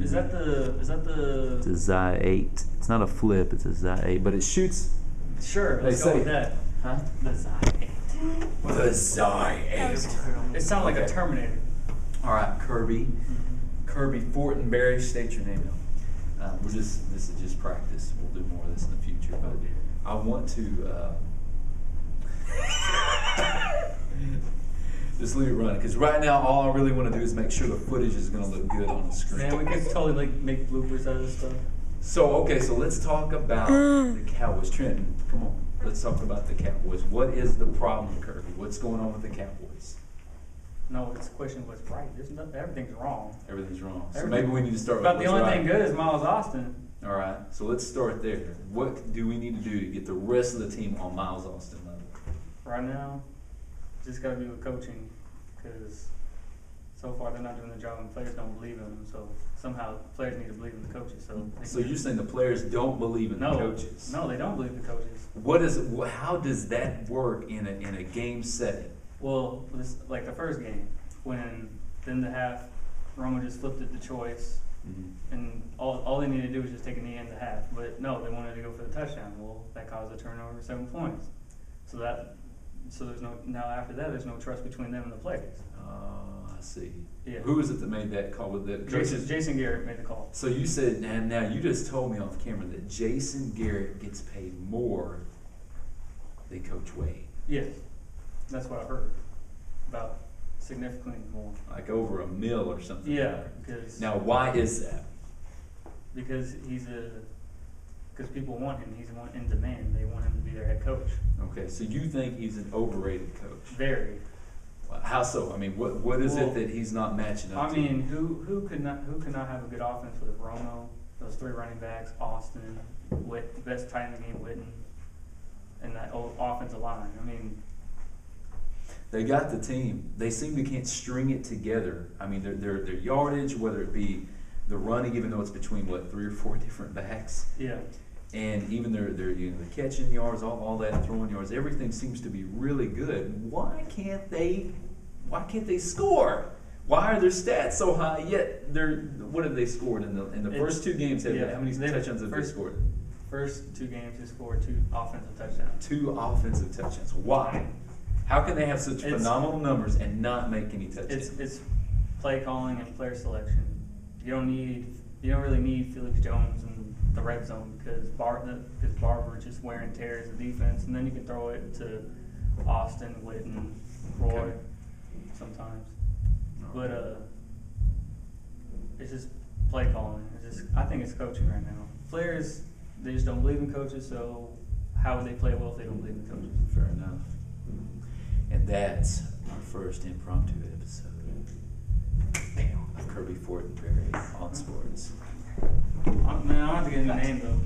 Is that the? It's a Xi 8. It's not a flip. It's a Xi 8, but it shoots. Sure, let's go with that. Huh? The Xi 8. The Xi 8. It sounds like a Terminator. All right, Kirby. Kirby Fortenberry, state your name now. This is just practice. We'll do more of this in the future, but I want to just leave it running because right now all I really want to do is make sure the footage is going to look good on the screen. Man, we could totally like make bloopers out of this stuff. So okay, so let's talk about the Cowboys. Trenton, come on, let's talk about the Cowboys. What is the problem, Kirby? What's going on with the Cowboys? No, it's a question of what's right. Everything's wrong. Everything's wrong. So maybe we need to start with but the what's only right. thing good is Miles Austin. All right, so let's start there. What do we need to do to get the rest of the team on Miles Austin level? Right now, just got to be with coaching because so far they're not doing the job and players don't believe in them. So somehow players need to believe in the coaches. So you're saying the players don't believe in the coaches? No, they don't believe in the coaches. How does that work in a game setting? Well, like the first game, when then the half, Romo just flipped it to choice, and all they needed to do was just take a knee in the half. But no, they wanted to go for the touchdown. Well, that caused a turnover, 7 points. So there's no now after that there's no trust between them and the players. I see. Yeah. Who was it that made that call? With the Jason Garrett made the call. So you said, and now you just told me off camera that Jason Garrett gets paid more than Coach Wade. Yes, that's what I heard. About significantly more. Like over $1 million or something. Yeah, because. Now, why is that? Because because people want him. He's in demand. They want him to be their head coach. Okay, so you think he's an overrated coach? Very. How so? I mean, what is it that he's not matching up to? I mean, who could not have a good offense with Romo, those 3 running backs, Austin, best tight end in the game, Witten, and that old offensive line. I mean, they got the team. They seem to can't string it together. I mean, their yardage, whether it be the running, even though it's between 3 or 4 different backs. Yeah. And even their the catching yards, all that throwing yards, everything seems to be really good. Why can't they score? Why are their stats so high? Yet what have they scored in the first 2 games? How many touchdowns have they scored? First 2 games, they scored 2 offensive touchdowns. 2 offensive touchdowns. Why? How can they have such phenomenal numbers and not make any touchdowns? It's play calling and player selection. You don't really need Felix Jones in the red zone because Barber just wear and tears the defense, and then you can throw it to Austin, Witten, Roy sometimes. But it's just play calling. I think it's coaching right now. Players, they just don't believe in coaches, so how would they play well if they don't believe in coaches? Fair enough. And that's our first impromptu episode of Kirby Fortenberry on sports. Man, I don't have to get a name though.